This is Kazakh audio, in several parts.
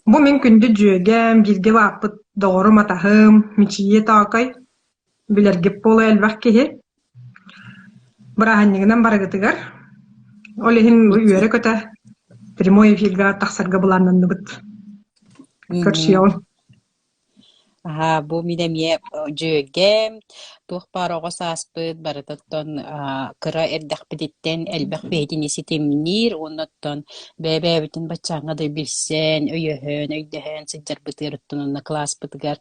Bu men kündü jüegem, bilge vapıt doğru matahım, miçiye taqay, bilergip bolu elbaq kehe. Bırahannygydan baragatygar. Olehin üyere köte, primoy filga taqsarga bulanandybyt. Körşiyon. Aha, bu midemye jögem tuh parogo saspıt baratotton kıra erdaq biditten elbaq behdini sitemnir onnotton bebe bütün bachanga da bilsen öyöhön öydehen sıccar bıtırıttın onna klas bıtıgar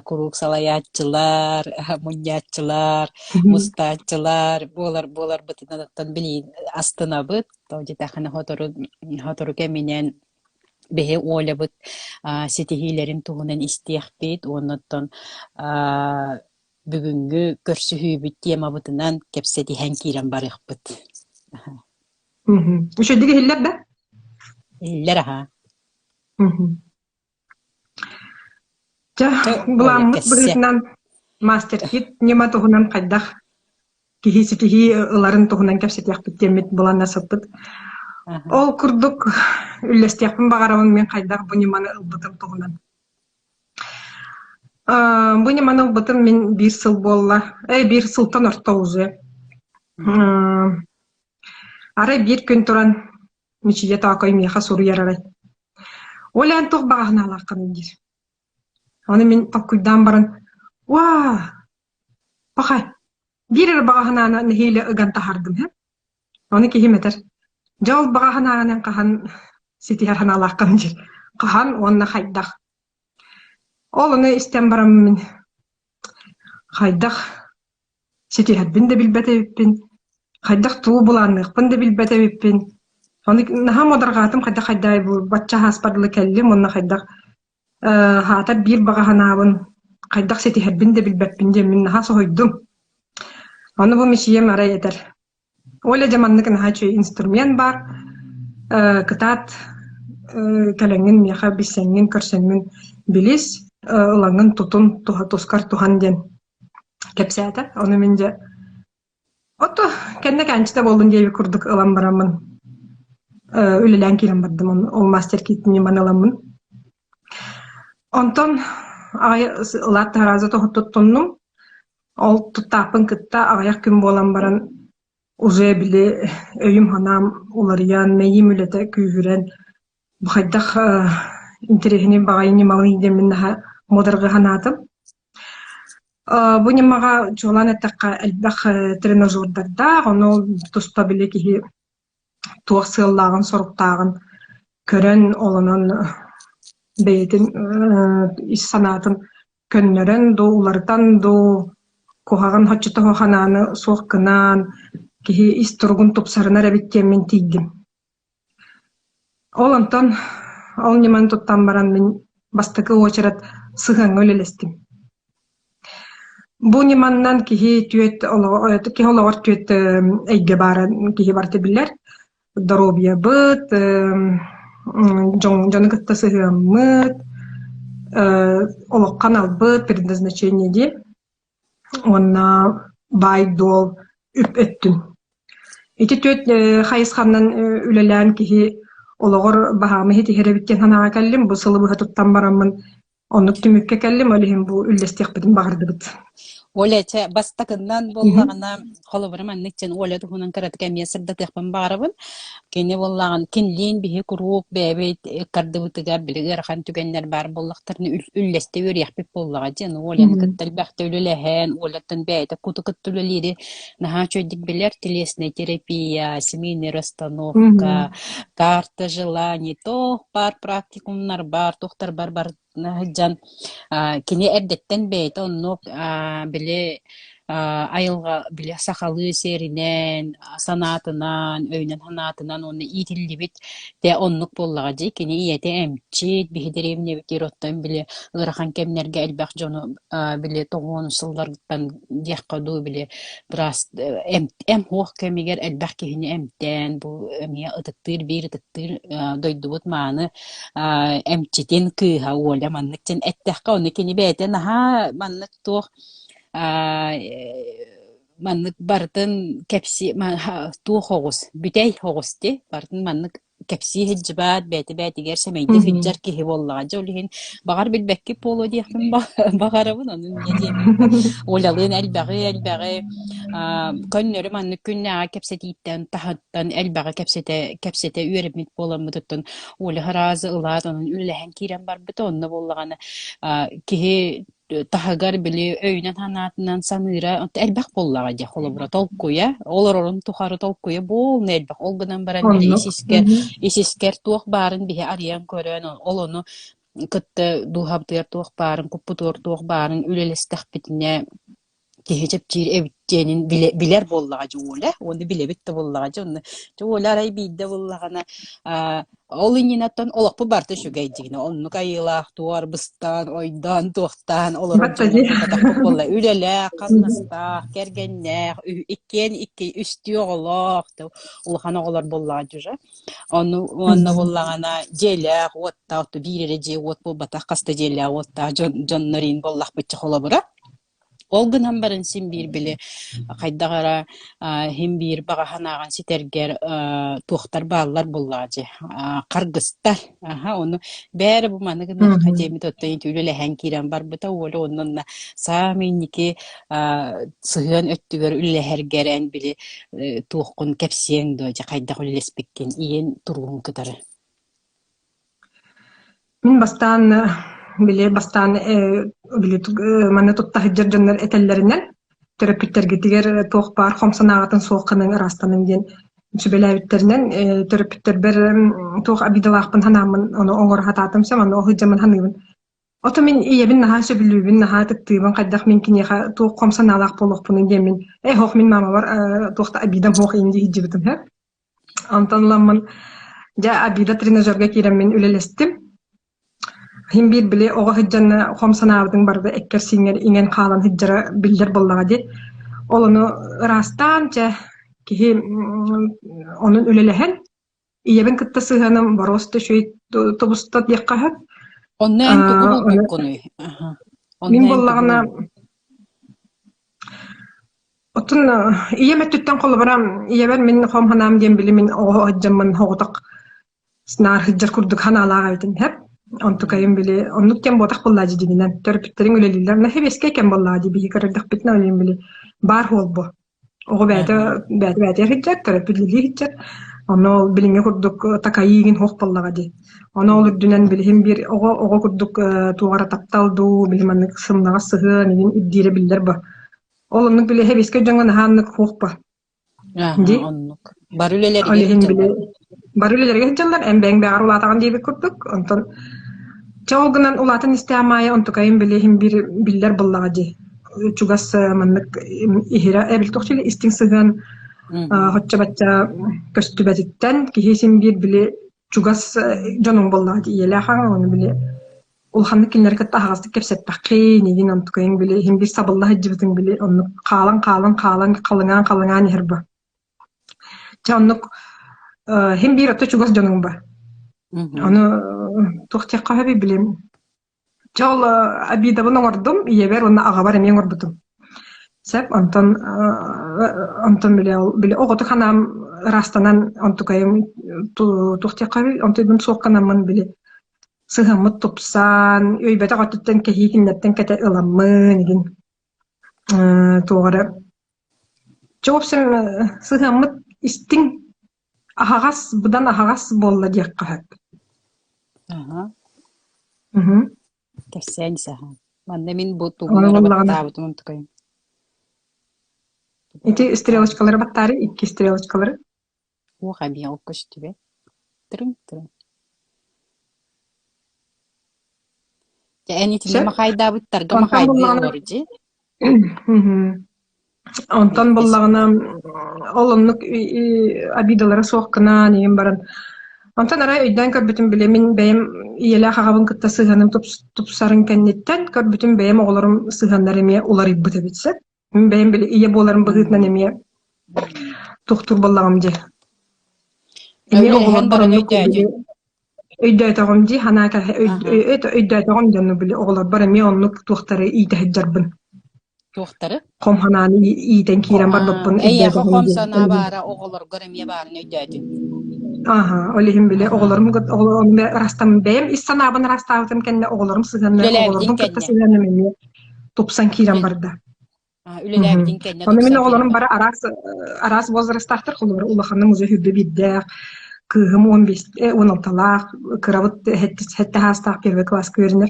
kuruk salayatçılar munyatçılar mustatçılar bolar bıtınattan bilin astına bıt tawji taxana hotoru keminen behe olabıt sitihilerin tuhunan istiyakbit onotton bugünkü körsühübüt diyemabıtınan kepsedi henkiren barıqbıt. Üşödigi hiller de? İller aha. Bulanmıt bugünden master kit nima tuhunan qaydak kihi sitihi ıların tuhunan kepsedi yakbit diyemit bulan nasıpbıt. Ol kurduk üllestiyakpın bağaramın men qaydak bu nimаны ılbıtım tuhunan. Bu nimаны ılbıtım men bir sıl bolla, bir sıltan orta uzu. Ara bir gün turan miçiye taqay miyaxa soru yararay. Olan tuq bağağına alaqan indir. Onu men takkuydan baran, waa, bakay, bir bağağına nehiyle ıgan tahardım. Onu kihim eder. Jol bağağına qahan sitihar hana alaqan indir. Qahan onna qaydak. Onu istem baram men qaydak sitihar bin de bilbete bippin. Qaydak tuğu bulanıqpın da bilbete bippin. Onu naha modargatım qaydak bu batça hasparlı kellim onna qaydak hata bir bağağınabın qaydak sitihar bin de bilbepin de men naha sohoydum. Onu bu mişiyem aray eder. Ola jamanlık naha çöy instrument bar. Kıtat kalengin miyaxa bisengin körsengin bilis ılangın tutun toskar tuhan den kepsete. Onu mince oto kenne kançta boldun diye bir kurduk ılan baramın. Ülelen kiren bardım ol master kitini man ılamın. Onton ılat tarazı tohuttunnum. Ol tuttapın kıtta ayak gün bolan baran uzuya bile öyüm hanam ularıyan meyim ülete küyüren bu haydak interehinin bağayını mağını demin daha modargı hanatım. Bu nimaga çoğulan ettakka elbaq trenajordarda onu tusta bile ki tuğ sığıllağın soruktağın kören olanın beytin iş sanatın könnören doğulardan doğu kohağın haçıta hoğananı soğukınan ki isturgun tupsarına rebitkemin tiydim. Olantan ol niman tuttan baran ben bastakı oçarat sığın ölelestim. Bu nimandan kihi tüet ki olawar tüet eyge baran kihi bartı biller. Darobiya bıt, canı kıtta sığınmıt, olaq kanal bıt, предназначение di. Ona bay dol üp öttün. İti tüet hayıskandan ülelen kihi olağır bahamı heti herebitten hanağa kellim, bu sılı buha tuttan baramın onu tümükke kellim, ölihim bu üllestiyek bedin bağırdı bıt. Oleçe bastakından bollağına kolabarım annekçen ole tuhunan karatık emiye sırdak yakpan bağırabın. Kene bollağın kinliğin bihi kuruk bebe kardı bıtıgar bile ırxan tükenler bar bollaqtarını ülleste yör yakbip bollağa jen. Ole'ni kıttal baxta ülelehen, ole'tan beyde kutu kıttüleliydi. Naha çöydük biler tilesne terapiya, seminer остановка, karta желаний, toh bar praktikumlar bar, tohtar bar jan kini erdetten beyde onnok bile ayılga bile sakalı serinen sanatından öynen hanatından onu itillibit de onnuk bollagacı kini iyete emçit bihidirim ne bitir ottan bile ırakan kemnerge elbaq jonu bile toğun sıllardan diyaqadu bile biraz em hoq kemiger elbaq kihini emten bu emiye ıtıktır bir ıtıktır doydubut manı emçitin kıha ola manlıkçın ettaqqa onu kini beyten ha manlık toğ manlık bartın kepsi tuğ hoğuz, bütey hoğuz de bartın manlık كبسي هجبات بيتي غير سميدي في الجر كي والله جولهن بغار بالبكي بولو دي خن بغار ون ندي من ولا لين البغي كن رمان كنا كبستي تن تحتن البغي كبسته يورب مت بولا متتن ولا هراز الله تن لهن كيران بربتون والله انا كي tahagar bili öýünen hanatынан sanıra elbaq bollaga ja holobra tolkuya olororun tuharı tolkuya bol nelbaq olgunan baran bile isisker tuoq barın bihe arayan körön olonu kıtta duhabdyar tuoq barın kupputur tuoq barın ülelestaq bitine kehecep jir evitjenin biler bollaga jola onu bilebitte bollaga onu jola aray bidde bollagana Olunynatan olaqpı barta şügeydigine onu kayılaq tuar bıstan oydan toqtan olorun bolla ülele qannasta kergenne iki üstüyoqlaq ulxana olar bollaga juja onu bollagana jelaq otta birere ot bu bata qasta jelaq otta jonnarin bollaq bitçi holabıra Olgun hambarın sin bir bile kaydagara hem bir baga hanagan siterger tohtar ballar bullacı kargıstar aha onu bere bu manıgın kajemi tottayın tüyle henkiren bar bata ola onunla saminiki sığın öttüger ülle hergeren bile tohkun kepsiyen doja kaydag ülespekken iyen turgun kıtarı Min bastan bile mana tutta hijjar jannar etellerinden terapitler getiger toq bar xomsanağatın soğuqının arastanın den sübelabitlerden terapitler bir toq abidalaqpın hanamın onu oğur hatatım sen onu hijjaman hanımın oto min iyebin naha sübülübün naha tıktığın qaddaq minkin yaha toq xomsanağlaq boluqpının demin hoq min mama var toqta abidam hoq indi hijjibitim hep antanlamın ja abida trenajörge kirem min ülelestim Hem bir bile oğa hijjanna xomsanağıdın barda ekker singer ingen qalan hijjara bildir bollaga di. Olunu rastanca ki onun ülelehen iyebin kıtta sığanım barosta şöy tobusta diqqa hep. Onu en tuğul konu. Min bollagana otun iyemet tütten qolu baram iyeber min xomhanam diyen bili min oğa hijjamman hoğutaq snar hijjar kurduk hanalaga aytın hep. Ontukayım bile onnukken botak bollaji dinilen törpütlerin üleliler ne hebeske ken bollaji bihi karardak bitna öyleyim bile bar hol bu oğu bäde hiccat törpütlili hiccat onu bilinge kurduk takayigin hoq bollaga di onu olur dünen bile hem bir oğu kurduk tuğara taptaldu bilimanlık sımlaga sıhı nigin iddire biller bu olunluk bile hebeske jongan hanlık hoq bu Onluk barüleleri Barüleleri hicjallar en beng beğer ulatagan diye bir kurduk ondan Çavgınan ulatan istemaya ontukayım bile hem bir biller bollaga Çugas manlık ihira ebil toqçili istin sığan hoçça batça köstübetitten ki hesim bir bile çugas canın bollaga iyelahan onu bile ulhanlık kinler katta hağızlık kepset baqi nigin ontukayım bile hem bir sabıllah hicjibitin bile onu qalan herba Çanlık hem bir atı çugas canın ba onu toqtiqqa habi bilim Çal abida bunu ordum yeber onu ağabar emen orbutum Sep antan bile oğutu hanam rastanan ontukayım toqtiqqa habi ontubun soqqanamın bile sığamıt topsan öybete qatütten kehikinletten kete ılamı nigin toğara Çoğupsen sığamıt istin ahağas budan ahağas bolla diqqa hep Aha. Kesen saha. Manda min bu tuğlara battağıtım ontukayım. İki strelочкалары battari, iki strelочкалары. O qabi okuş tibe. Tırın. Ya en itinde makayda bittarga makayda olurji. Ondan bollagana olunluk abidalara soqqana neyim baran. Ondan ara öйдән körbütün bile min beyim iyela hagabın kıtta sığanım tupsarın kennetten körbütün beyim oğlarım sığanlar emeye ular ibbıta bitse. Min beyim bile iye bolarım bıgıtnan emeye tuhtur bollagam je. Öyle hen baran öйдәҗи. Öйдәтагım je hanaka öйдәтagım jannu bile oğlar bar emeye onluk tuhtarı iyte hejjarbın. Tuhtarı? Komhanani iyten kiren bar doppun öйдәтagım. Ey xom sana bara oğlar göremeye barın öйдәҗi. Aha, olihim bile oğullarım rastam beyim istanabın rastavtım kenne oğullarım sızanı Ülelebidin oğullarım kıtta kenne. sızanı meni topsan kiran barda. Ülelebidin kenne Onu men 90 kiran oğullarım bar. bara aras возрастахтар холор улаханы музе хүббе бидде кыгым 15 16 кырабыт хетте хастах первый класс көрнер.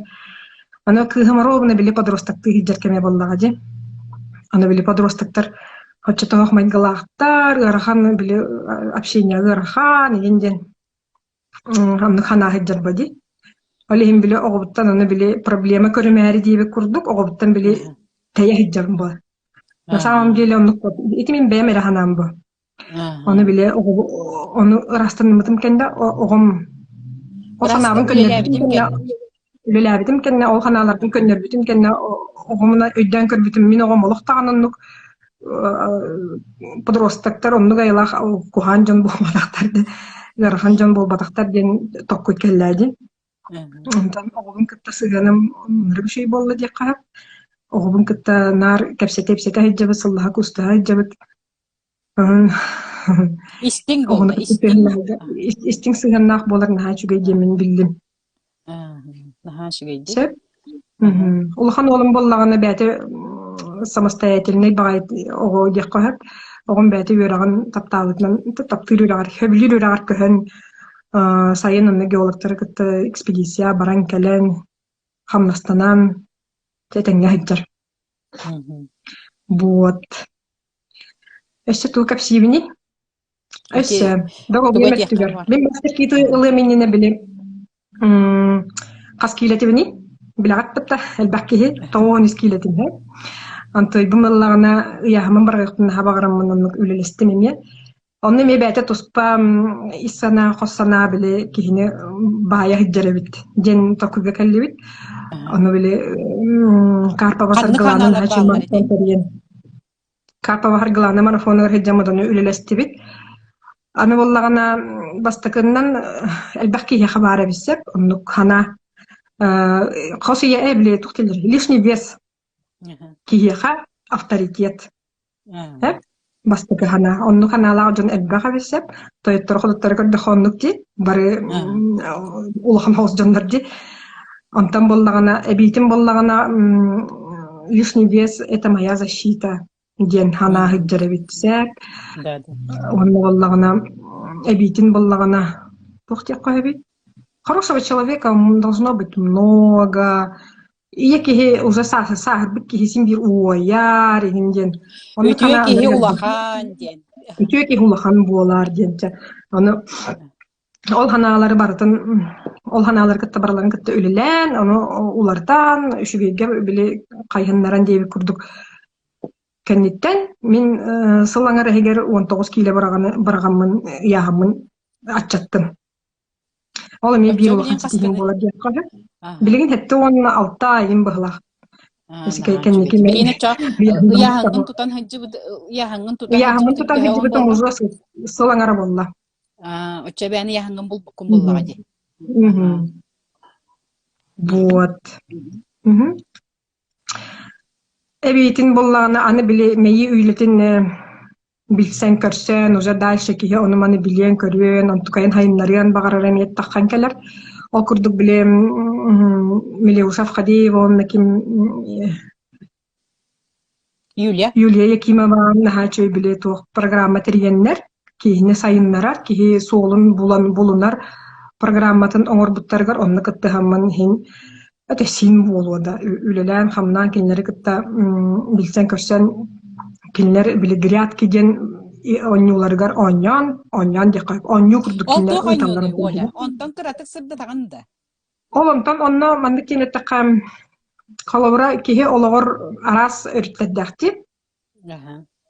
Аны кыгым ровно били подростокты хиджеркеме боллага же. Аны били подростоктар хоччотоох майгалахтар, ырахан били общение ырахан енден аны хана хиджер боди. Олихим били оғуттан аны били проблема көрүмәри диебе курдук, оғуттан били тәйя хиджер бо. На самом деле он ити мен бәмере ханам бу. Onu bile onu rastlanmadım kendi oğum o sanavın könler kenne o kanalardan könler bütün kenne oğumuna ödden kör bütün min oğum oluq tağınınlık podrostaktар onu gaylaq kuhan jon bolmadaqtardı yarhan jon bolmadaqtar den tokkut kellädi. Ondan oğum kıtta sığanım bir şey bollu diye qarab oğum kıtta nar kapsete hicabı sallaha kustaha hicabı İsting Onu boldu, isting. isting sığınaq bolar naha çüge demin bildim. Naha şugaydı. Sep. Улахан олым боллаганы бәте самостоятельный багайт ого деккахат. Огым бәте үраган таптабытнан таптыр үрагар хөбүлүр үрагар көһөн сайын онны геологтары кытты экспедиция баран келен хамнастанан тетеңге хиджар. Вот. Эссе тул капсивини. Эссе. Дого беметтүгөр. Мен баскеты ылы менне билем. Каскилетибини билагат битта элбакки тоон искилетин. Антой бумаллагына яхмын барыктын хабагараммын үлелестимеме. Онны мебете туспа исана хоссана биле кихине бая хиджеребит. Ден токуга келлебит. Оны биле карпа басаргаланын хачиман контериен. Карпа басаргаланын марафонор хиджамаданы үлелестибит. Аны боллагына бастакыннан элбакки хабара бисеп, онну хана خاصية قبل تختلر ليش نبيس كي هي авторитет بس كهنا أنو كنا لاجن إبقى بسيب طيب تروح الطريقة دخان نكتي بري الله خم حوس جندر دي أنتم باللغنا أبيتم باللغنا ليش نبيس إتما يازا شيتا دين هنا هجرة بتساب وأنو باللغنا أبيتم باللغنا تختي قهبي Хорошего человека должно быть много. Якихи уже сахар бикихи симбир уяр инден. Үтүекихи улахан ден. Үтүекихи улахан болар ден. Аны ол ханалары бартын ол ханалар кытта барларын кытта үлелен, аны улардан үшүгеге биле кайһыннаран дейби курдук. Кенниттен мен сылаңар эгер 19 кило барганмын яхамын ачаттым. Ол мен бир улахан ситигин болар деп калды. Билген хетте он 6 айын быглах. Кенники мен. Яхангын тутан хажы бутан ужас сылаңара болла. Оча бәни яхангын булбуккун боллага ди. Вот. Эбитин боллагана аны биле мейи үйлетин билсен көрсен, уже дальше кие оны маны билен көрүөн, онтукайын хайыннарыан багараран еттаккан келер. Ол курдук биле Милеусов Хадиева, онна ким Юлия Якимова нахачой биле туох программа тиргеннер, кийине сайыннарар, кии соолун булунар программатын оңорбуттаргар онна кытты хамман хин өтө син болууда. Үлелен хамнан кинлери кытта билсен көрсен кинлер биле грядки ден оннууларгар оньян деп кайып онью курдук кинлер уталларын оля онтон кыратык сырды тагында олонтон онно манды кинеттакам калабыра кихе ологор арас өрттөддакти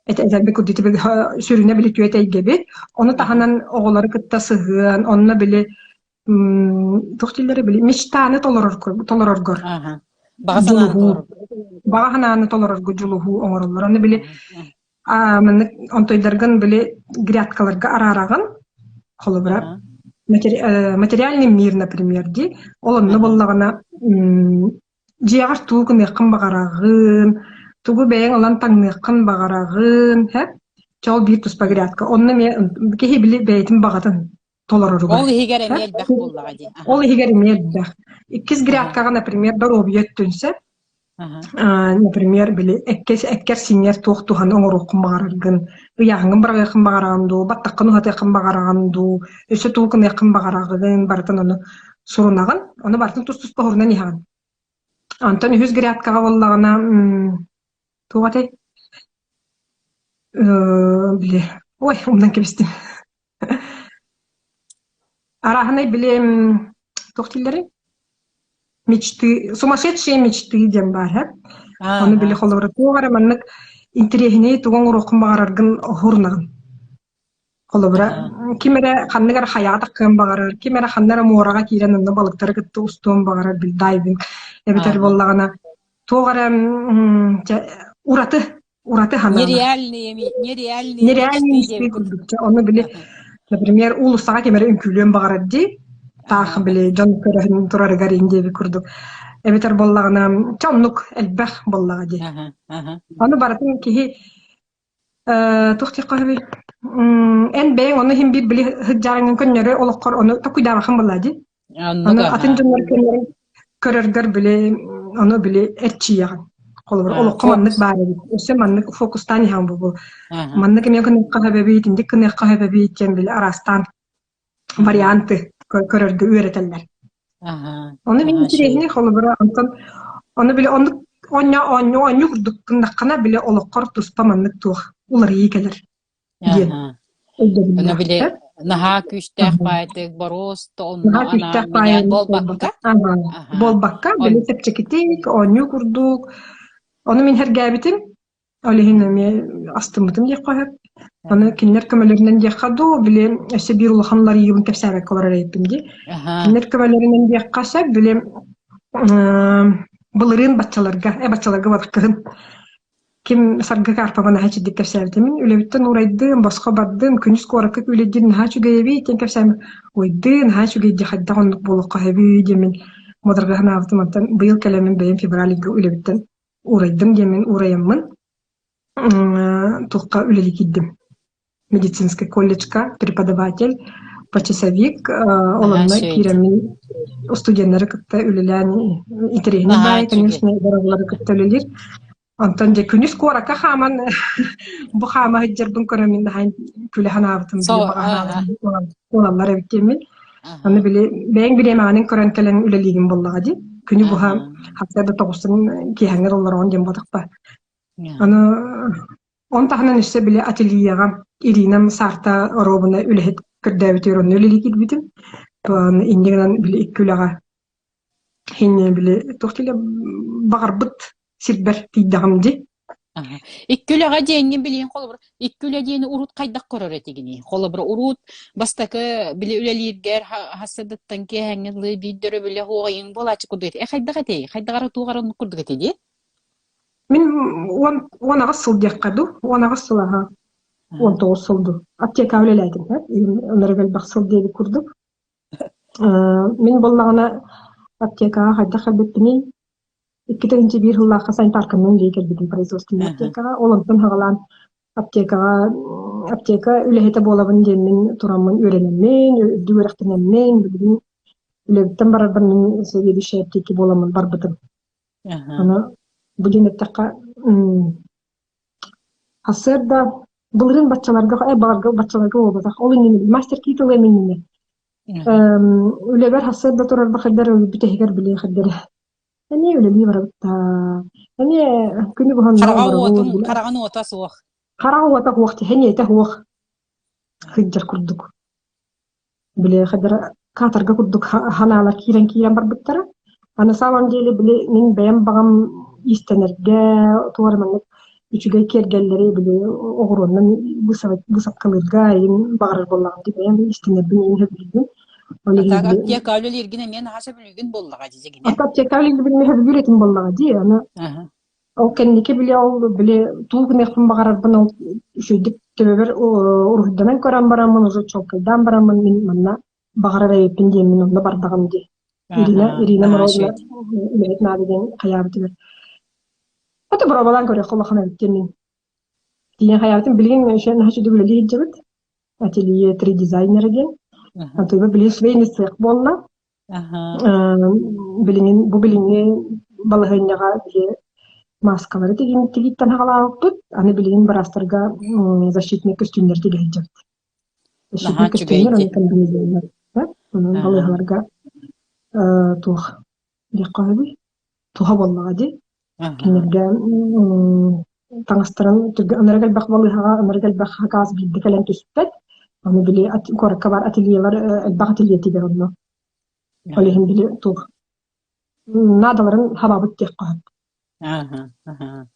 этэбе кудитибе сүрүнө биле түөтейгеби ону таханан оголары кытта сыгын онно биле тохтиллери биле мечтаны толороргор Баганааны толорорго жулуху оңорлор. Аны биле онтойдарган биле грядкаларга арараган холобра материальный мир, например, ди. Олонны боллагана жиягар тугун якын багарагын, тугу бэйэн олан таңны якын багарагын, чол бир туспа грядка. Онны ме кехи биле бэйтин багатын. толорору Ол бар. хигер эмел бах боллага ди. Ол егер медда. Иккис Ага. грядкага, например, доробиет түнсе, Ага. например, били эккер синер туохтухан оңорукун багараргын, ыяһыңын бара якын багараганду, баттаккын ухат якын багараганду, өсө туукун якын багарагын бартын ону сурунагын, ону бартын тус похурунан иһагын. Антон үһүс грядкага боллагана тугате биле. Ой, умдан кебистим. Араханай биле тохтиллери мечты, сумасшедшие мечты дем бар, ха? Оны биле холовра тугара маннык интерехине туган урокун багараргын хурнагын. Холовра кимере ханныгар хаятак кым багарар, кимере ханнара муорага кирен онда балыктары кытты устуун багарар бил дайвинг. Эбетер боллагана тугара ураты ханана. Нереальные мечты курдукча. Оны биле, например, улусага кимере үңкүлөн багарар ди. Тах биле жон көрөһүн турарыгар индеби курдук. Эбетер боллагана чоннук элбэх боллага ди. Аны баратын кихи тухти кахби эн бэйн оны хим би били хыджарыңын көннөрө олоккор оны токуйдабахын болла ди. Аны атын жоннор көннөрө көрөргөр биле оны биле эрчияган. Колбор олокко маннык баары. Өсө маннык фокустан ихан бу. Маннык мен көнө кахабеби тинди көнө кахабеби тем биле арастан варианты көрөргө үйрөтөлөр. Оны мен интересне холбора антон оны биле онню курдуктундаккана биле олоккор туспа маннык тух улар ийкелер. Оны биле наха күчтәк байтык борост онна ана менен болбакка. Болбакка биле тепчекитик онню курдук. Оны мен хергәбитим. Олехин эме астымытым дип кояр. Аны кинлер көмөлөрүнөн дияқаду биле өсө бир улаханлар ийгин кепсәбек колар эйпинди. Кинлер көмөлөрүнөн дияқаса биле былырын бачаларга баккын. Ким сарга карпа бана хачы дип кепсәбитим. Үлебиттен урайдым, башка бардым, күнүс коракка үледин хачы геби тен кепсәм. Ойдын хачы геди хадда гондук болук кахеби демен. Модырга ханавтым антан быйыл келемен бейин февралга үлебиттен урайдым демен урайыммын. Тухка үлелик иддим. Медицинский колледжка, преподаватель, почасовик, олонна киремин студенттері кытта үлеләни итерегне бай, конечно, дороглары кытта үлелер. Антон же күнүс корака хаман бу хама хыджырбын көрөмин дахайн күле ханабытым бага оланлар эбиттемин. Аны биле бэң биреманын көрөнкелен үлелигин боллага ди. Күнү бу хам хактада тогусын киһәңер олар он дем батакпа. Аны он тахнан үссе биле ательега Ирина Сарта робуна үлехет кырдабытыр он үлелигит битим. Бан индиган биле иккүлага хинне биле тохтиле багарбыт сирбер тиддагамди. Иккүлага дейни билен холбор. Иккүлө дейни урут кайдак көрөр этигини. Холбор урут бастакы биле үлелиргер хасыдыттан кеһәңгеле биддөрө биле хоойын болачы кудет. Кайдага тей, кайдагара тугарын курдук этеди. Мен он агысыл дияққаду, он агысылаға 19 сылду. Аптека өлеләйдім, өнергел бақсыл дейді күрдік. Мен боллағына аптекаға қайда қабеттімей, 2-тігінші бір жыллаққа санитарканың дейкер бедім производственный аптекаға. Олымтын хағалан аптека үләхеті болабын деймін тұрамын өренеммен, дүгерақтенеммен, білген үләбіттен барарбын мен сөйдеші аптеки боламын барбытым. Бүгін әттіққа асырда бұлырын батчаларға, батчаларға олбадақ. Ол үнемі, мастер кейтілі әменіне. Үлебер асырда тұрар бақырдар, бүтәхігер біле қырдары. Әне өлелі барабытта. Әне күні бұғанна барабы. Қарағаны отасы оқ. Қарағы отақ оқты, әне әтә оқ. Хыджар күрдік. Біле қырдары қатарға күрдік ханалар кейрен барбыттары. Аны саван деле біле мен бәйім бағам истенерге туарманнык үчүгө кергелleri биле огорунан бусап кылырга ин багыр боллаган деп эми истенербин эне билдим. Аптека өлелергине мен хаша билген боллага дизегине. Аптека өлелерди билме билетин боллага ди аны. Ол кеннике биле ол биле тугун экпин багарарбын ол үшөйдүк төбөр урухдан көрөн барамын, уже чокайдан барамын мен манна багарар эпин демин онда бардагам ди. Ирина Морозова билет надеген каябытыр. Ото бұрабалан көрі қолақына өттемін. Дейін қаябытым білген үшен хачу дүгілі жебіт. Ателье 3 дизайнер еген. Aha. Антыйба билин свейни сык болла. Aha. Билин бу билинге балыгыннага бие маскалары тигиттен хагалааппыт. Аны билин барастарга защитный костюмдер тигейдеп. Naha Защитный костюмдер çügeydi. аны комбинезоннар. Онун Aha. балыгаларга тух диккаби туха боллага ди. Aha. Кинерге таңыстырын анаргал бак балыга анаргал бак хакас билди кален түспет. Аны били коракка бар ательелер албак ателье тигер онно. Aha. Олиһин били тух надаларын хабабыт тек кат. Aha. Aha.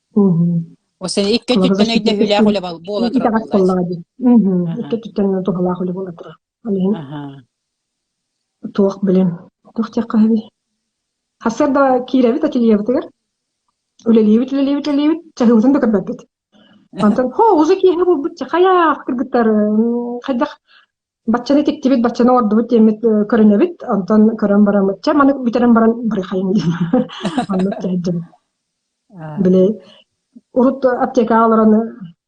O seni ikke Кулага tütten защитный öyde hüle костюм hüle bola tura итагат bolday. боллага ди. Aha. Икки түттен тухала хулы бола тура. Олиһин Aha. тух билем. Тух тек каби. Хасер да киребит ателье битер. Үлелебит чагыбытын да кырбат. Антан хо уже киһе бу бит хая кыргыттар хайдах баччаны тектибит баччаны ордубут темит көрөнөбит антан көрөн барамыт ча маны битерен баран бары хайын анны чайдым биле урут аптека алараны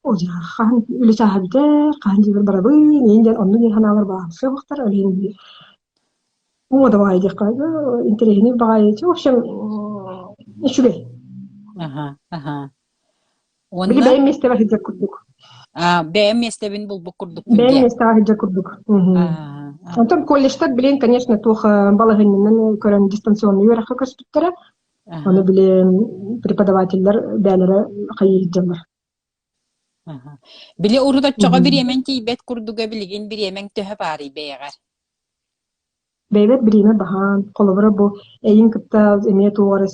ожа хан үле чахабите хан жибер барабы ненден онну не ханалар ба сыбыктар алин ума да бай дикка интерехини бай в общем ишуге Aha. Aha. били Onna бейм месте бар хиджак курдук beğen mestebin bul bukurduk бейм günde. месте бар хиджак курдук Aha. Антон колледжтар билен, конечно, туха балагыннан көрөн дистанционный үераха көстүттөрө. Аны Aha. билен преподавательлер бәлере кайырдылар. Aha. Bile uruda çoğa bir yemen tiybet kurduga bilgin bir yemen töhe bari beğer. Бәйбәт бириме бахан, колобра бу эйин кытта эме тугары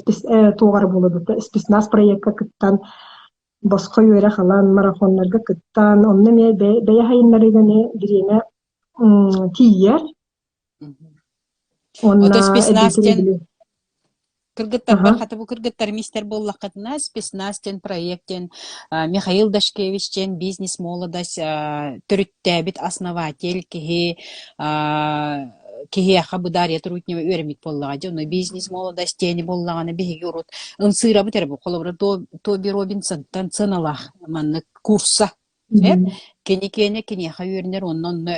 тугары болду. Спецназ проектка кыттан боско үере халан марафоннарга кыттан онны ме бәя хайыннарыганы бириме тиер. O da Онна spesnasten эдитери Kırgıtlar bar hata bu kırgıtlar mister bollaqatına spesnasten proyekten Mikhail Dashkevich'ten biznes молодость төрүттәбит основатель киһи хабы дарья трутнева өремит боллага жоно бизнес молодость тени боллаганы биһиги урут ынсыра битер бу колобра Тоби Робинсон танцаналах манны курса кене хайырнер оннон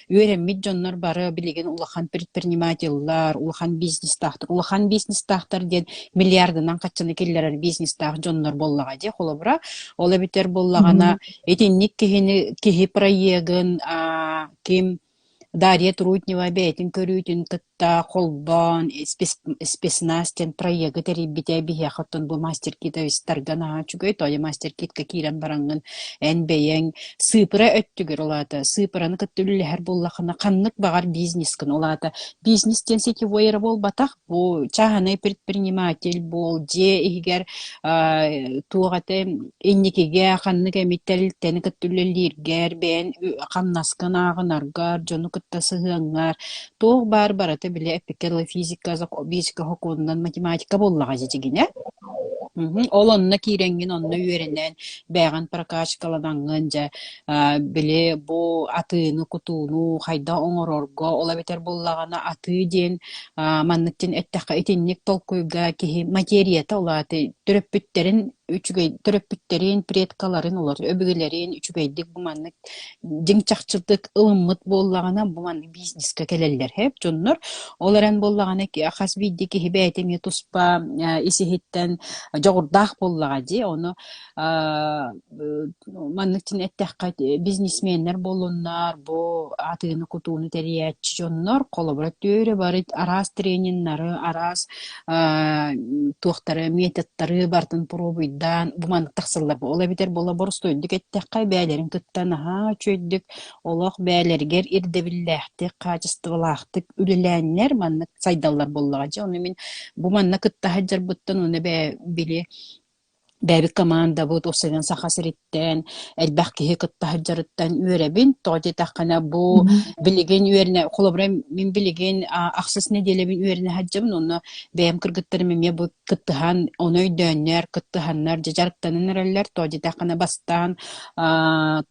үөрэммит дьоннор бары билеген улахан предпринимательлар улахан бизнес тахтар ден миллиардынан каччаны келлерер бизнес тах дьоннор боллага де холобра ола битер боллагана этинник киһи проегын ким Дарья Трутнева бәйтін көрүтін кытта холбан спецнастен проекты терибите бихе хаттан бу мастер кит авистаргана чугай тоя мастер кит кирен барангын эн бейен сыпыра өттүгөр олата сыпыраны кыттүллер буллахына каннык багар бизнес кын олата бизнестен сетевой бол батах бу чаханы предприниматель бол же игер тугате инникеге каннык эмиттел тени кыттүллергер бен каннаскын агынаргар жону сыгыңар тоқ барата биле эпикелы физика хокуундан математика боллага жигине олонна киренгин онна үйренен бәган прокачкаладангын же биле бу атыны кутууну хайда оңорорго ола бетер боллагана аты ден манныктен эттака этинник толкуйга кихи материята олаты төрөппүттерин предкаларын олар өбүгелерин үчүгейдик буманнык жиңчакчылдык ылыммыт боллагана буманны бизнеске келелер хеп жоннор оларан боллагана хас бидди кихи бәйтеме туспа исихиттен жогурдах боллага ди ону манныктин эттакка бизнесменнер болуннар бу атыны кутууну териячи жоннор колобура төрө барыт арас тренингнары арас туохтары методтары бартын пробуйдан буман таксыллар ола битер бола борстойдук эттакка бээлерин кыттан чөйдүк олох бээлергер ирдебиллехти качестволахтык үлеләннер маннык сайдаллар боллага ди ону мен буманна кытта хаджарбыттан уну били бәбі команда бұд осыған сақасыреттен, әлбәқкігі кыттахыджарыттан үйребін, тоғды таққана бұ білеген үйеріне, қолабыра мен білеген ақсыз неделебін үйеріне хаджабын, оны бәйім кіргіттері меме бұ кыттыхан, оны өйдөнер, кыттыханнар, жажарыттанын әрелер, тоғды таққана бастан,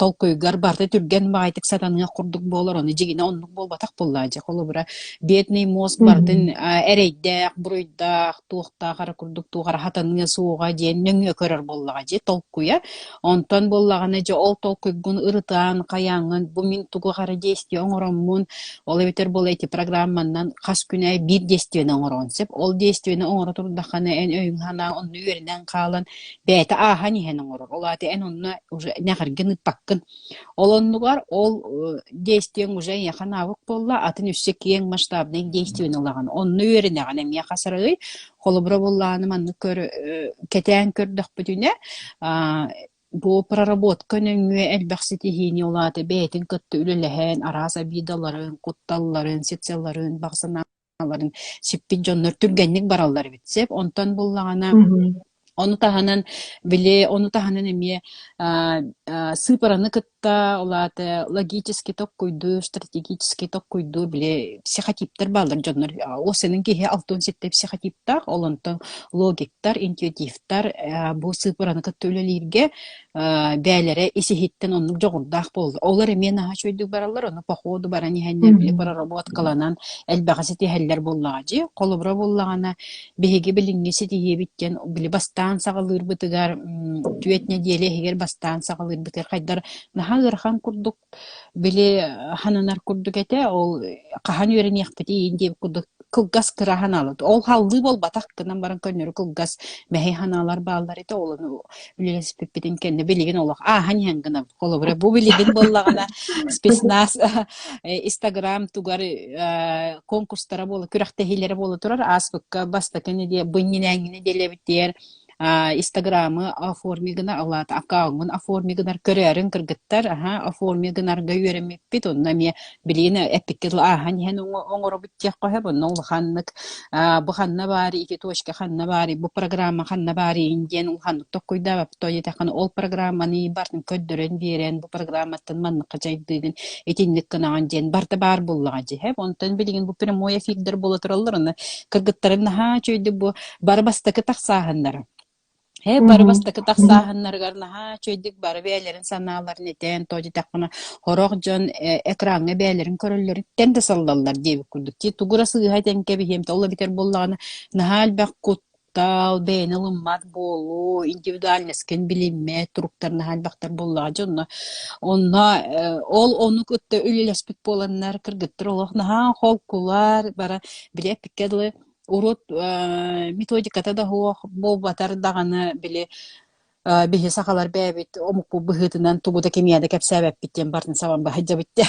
толкойгар барды түрген бағайтық сатаныңа құрдық болар, оны жегіне онлық бол батақ боллады, қолабыра бетный мозг бардын әрейдәқ, бұройдақ, туықтақ, ара құрдық, туғара хатаныңа суға дейін, нөңе көрөр боллага же толкуя. Онтон боллагана же ол толкуйгун ырытаан каяңын бу мин тугу кара действие оңороммун. Ол бетер бол эти программанан кас күнай бир действиени оңоронсеп, ол действиени оңоро турдахана эн өйүн хана онну үйренен калан бэйте ахани хен оңорор. Олаты эн онну уже нахаргын паккын. Олоннугар ол действиен уже яхан авык болла атын үссек кең масштабный действиен олаган. Онну үйренеген эми касарыгы холобро болланы манны көр кетен көрдөх бүтүнө бу проработка нөңгө элбахситихини олаты бэйтин кытты үлелehen араса бидаларын, кутталларын, секцияларын, багсаналарын сиппин жоннор түргенник бараллар битсеп, онтон боллагана Onu tahanan emi сыпараны кытта олаты логически ток куйду, стратегически ток куйду биле психотиптер балдар жоннор. О сенин кеhe алтын сетте психотиптар, олонтон логиктар, интуитивтар бу сыпараны кытта үлелерге бәлере исихиттен оннук жогурдах болду. Олар эми наха чөйдүк баралар, оны походу барани хенне биле проработкаланан элбагасити хеллер боллагы, колобра боллагана беги билингеси диебиттен биле бастан сагалыр бытыгар түет неделе егер бастан сагалыр бытыр кайдар нахагыр хан курдук биле хананар курдук эте ол кахан үйрен яхпети инде курдук кылгас кырахан алат. Ол халлы бол батак кынан баран көннөр кылгас мехи ханалар баалар эте олону билес пеппетин кенне билеген олак хан хангына колобра бу билеген боллагана спецназ Instagram тугар конкурстара болу күрәхтәһиләре болу турар аспыкка баста кенне де быннинәңне делебиттер Instagram'ı aformigina alata akağın aformiginar körərin kırgıttar aformiginar göyüremip bit onna mi biline epikil ahan hen oңoro bittiyak qohab onna ul xanlık bu xanna bari iki toşka xanna bari bu programma xanna bari ingen ul xanlık tokkuyda bap toyete xan ol programmani bartın köddөрен beren bu programmatan manны qajaydydın etinlik kınagan den barta bar bullaga hep ondan bilgin bu primoy efekler bola turallar onna kırgıttarın ha çöydü bu barbastakı taqsahanlar barabastaki taqsahanlargarna ha çöydük barı bəylerin sanaların eten toji taqına horoq jon ekranı bəylerin körülleri tende saldallar diye kurduk ki tugurası hayten kebi hem ola biter bollağını nahal baq kuttal beynalımmat bolu individualnesken bilinme turuktar nahal baqtar bollağı jonna onna ol onu kutta ülelespik bolanlar kırgıttır olaq naha holkular bara bile pikkedli урут методиката да хуа бол батар даганы биле бихи сакалар бәбит омук быгытынан тугуда кемияда кепсәбәп биттен бартын сабан баһаҗа битте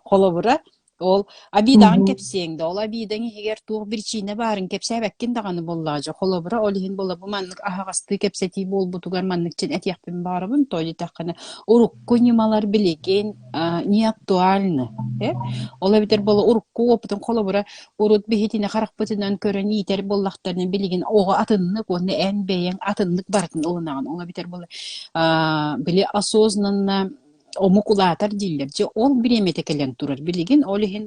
холобура ол абидан кепсеңде ол абидан егер туг причина барын кепсәбәккин даганы боллажы холобура олихин болла бу маннык ахагасты кепсәти бол бу тугар манныкчен әтияппен барыбын тоҗи таканы урук күнималар билеген не актуальны ола битер болла урук опытын холобура урут бихитине каракпытынан көрөн итер боллактарны билеген ого атынны конне эн беян атыннык бартын олунаган ола битер болла биле осознанно омукулатар диллер же ол биремете келен турар билеген олехен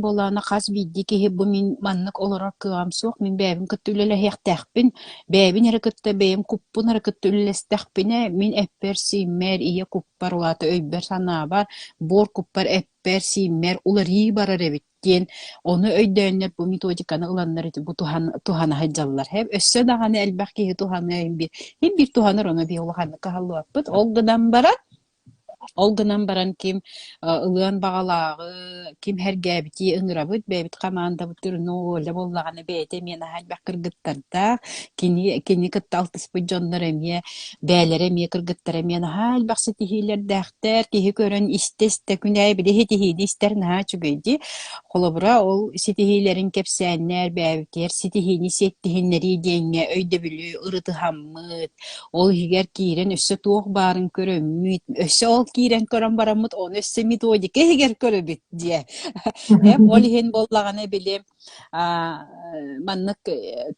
боллагана кас бидди ки бу мин маннык олорор кыамсок мин бэбин кыттүлеле хехтахпин бэбин эрекетте бэм куппун эрекетте үллестахпине мин эппер симмер ие куппар улата өйбер санаабар бор куппар эппер симмер улари барар эбиттен оны өйдөннер бу методиканы ыланнар ити бу тухана хаджаллар хеп өссө даганы элбак ки тухана бир туханыр оны би улаханы кахаллуаппыт Олгынан баран ким ылыан багалагы ким хергәбити ыңырабыт бәбит команда бутыр нолля боллаганы бәйте мен хәлбәк кыргыттарда кини кытталтыс бу жоннор эме бәлере ме кыргыттар мен хәлбәк ситихилер дәхтер ки көрөн истесте күнәй биде хитихи истер на чугыйди холобра ол ситихилерин кепсәннәр бәбитер ситихини сеттихиннәри деңгә өйдә билү ырыты хаммыт ол хигәр кирен өссө туох барын көрөммүт өссө ол кирен көрөн барамыт оны өссө методика хигәр көрөбит дие олихен боллаганы биле маннык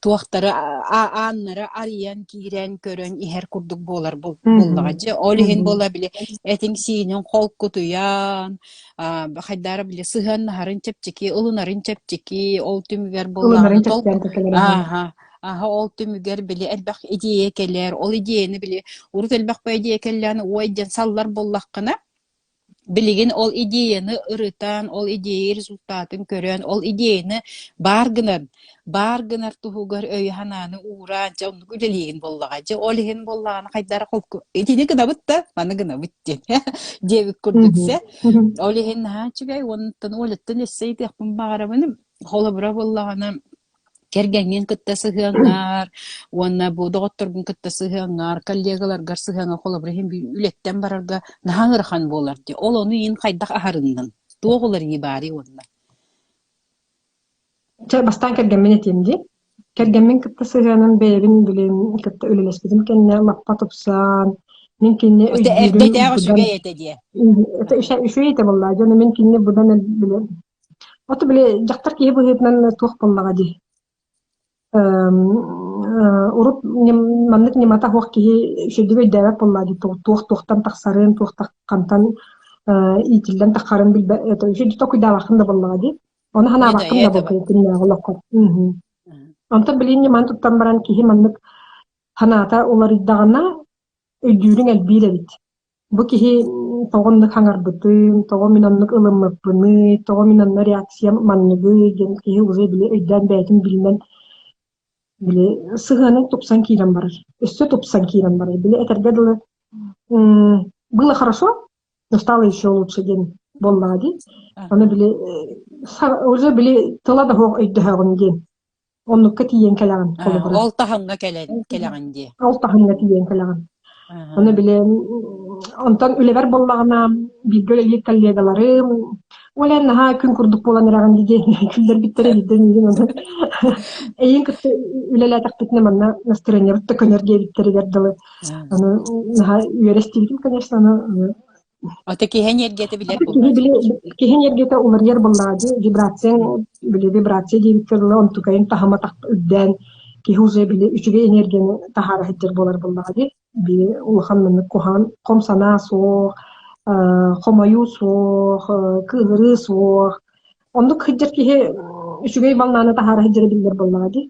туактары аннары ариян кирен көрөн ихер курдук болар боллагачы олихен болла биле этин синен холкутуян хайдары биле сыган нарын чепчики улунарын чепчики ол түмүгер боллаганы ол түмүгер биле элбак идея келер ол идеяны биле урут элбак ба идея келләне ойден саллар боллаккына Билигин ол идеяны ырытан, ол идея результатын көрөн, ол идеяны баргынар туһугар өйхананы ууран жонну үлелигин боллага же олихин боллаганы хайдара холку итини гына бутта маны гына буттен дебик курдуксе олихин хачыгай онтан олеттен эссейди ахпын багарабыны холобура боллаганы кергенген кытта сыһыаңар, уонна бу доҕотторгун кытта сыһыаңар, коллегаларгар сыһыаңа холобрахим үлеттен барарга наһаҥырхан буолар ди. Ол ону иин хайдах аһарыннан. Туоҕулар ибари уонна. Бастан кэргэммин этиэмди. Кэргэммин кытта сыһыанан бэйэбин билим кытта үлэлэспитим кэннэ лаппа тупсаан. Мин кинне Өтө эрдэтээҕэ сүгэй эте дие. Это үшүй эте боллаа. Жана мен кинне будан билем. Ото биле жактар киһи быһыытынан туох боллага ди. Урут маннык немата хуак киһи үшөйдүгөй дээбэп боллаа ди. Туохтан тахсарын, туохтаккантан итилден тахарын билбэ. Это үшөйдү токуйдаабакын да боллага ди. Оны ханаабакын да болкой. Онта билин неман туттан баран киһи маннык ханаата олар иддагана өйдүүрүң элбииле бит. Бу киһи тоҕоннук хаҥарбытын, тоҕо миноннук ылыммыппыны, тоҕо минонно реакция манныгы ген киһи уже биле өйдөөн бээтин билмен биле сыһыанын тупсан киирен барар. Өссө тупсан киирен барар. Биле этерге дылы было хорошо, но стало еще лучше ген боллаади. Аны биле уже биле тыла да хоох өйдөһөгүн ген. Оннукка тиен келаган. Ол таһаңга келаган ди. Ол таһаңга тиен келаган. Аны биле онтан үлебер боллагына билгеле коллегаларым олен ха күн курдук болан эраган диде күлдер биттере биден аны эйин кытты үлеле такпитне манна настроение бутта көнөрге биттере бердиле аны ха юрестилдим конечно аны Ата киһэнергете билер киһэнергете уларьер боллагы вибрация дебиттерле онтукайын тахама так үдден киһузе биле үчүгө энергияны тахара хиттер болар боллагы би улахан мыны кохан комсана соо хомаю соо кыгыры соо ондук хиттер киһи үчүгө балнаны тахара хиттер билер боллагы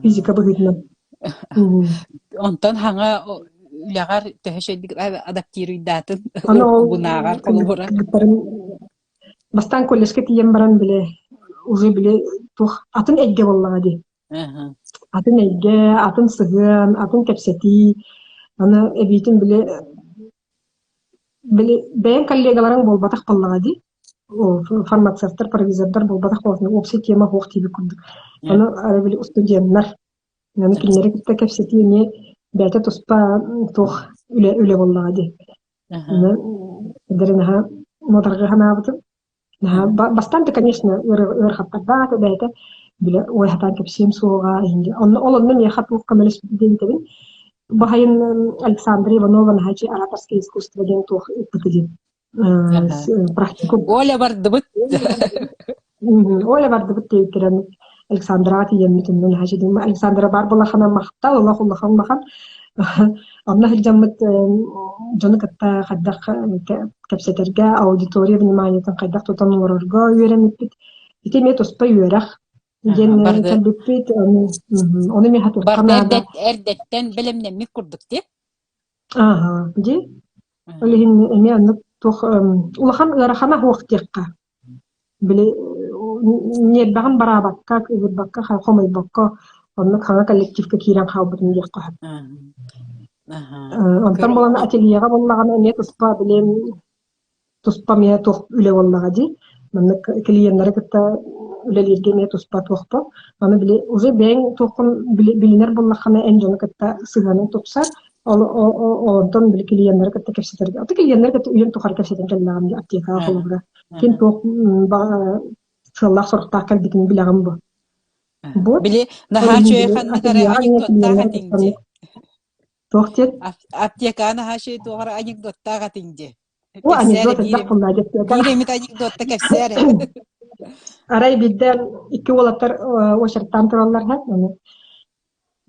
физика быгытна онтон хаңа үлягар төһөшөйдик адаптируйдатын бунаагар колубура бастан коллежке тиен баран биле уже биле тух атын эйге боллага ди атын эйге атын сыгын атын кепсети аны эбитин биле бэйэн коллегаларың болбатах боллага ди фармацевттер провизордор болбатах болсын опси тема хуох тиби курдук аны ары биле студенттер аны кинлери кытта кепсети не бәйте туспа тух үле боллага ди деренха модарга ханабытым бастан конечно хаттарда бәйте биле ой хатан кепсим суга инде онны не хату камелес дентебин бахайын Александра Иванова нахачи ораторское искусство ген тух иппытыди практику Оля бардыбыт тейкерен Александра тиеммитин нахачи дим Александра бар булахана махта улахан махан Амна хиджаммыт жоны катта хаддак кепсетерге аудитория вниманиятын кайдак тутан орорго үйрениппит итеме тоспа үйрах ген калбиппит оны мен хату барды эрдеттен билимден ми курдук ди ди олихин эме анны тох улахан ырахана хуактекка биле не баган барабакка бакка хомой бакка онны хана коллективке кирен хабытын декка онтан болан ательега боллагана не туспа билем туспа ме тох үле боллага ди мына клиенттер кытта үлелерге ме туспа тохпо аны биле уже бең тохун билинер боллагана энжоны кытта сыганы топса онтан биле клиенттер кытта кепсетерге аты клиенттер кытта үйен тухар кепсетен келлаган ди аптека холобра кин тох саллах сорта калбитин билаган бу Били нахачой ханна кара анекдоттага тинди. Тохтет. Аптека нахачой тугара анекдоттага тинди. О анекдот дакпында деп. Биремит анекдотта кепсере. Арай бидден икки олаттар ошарттан тураллар хат.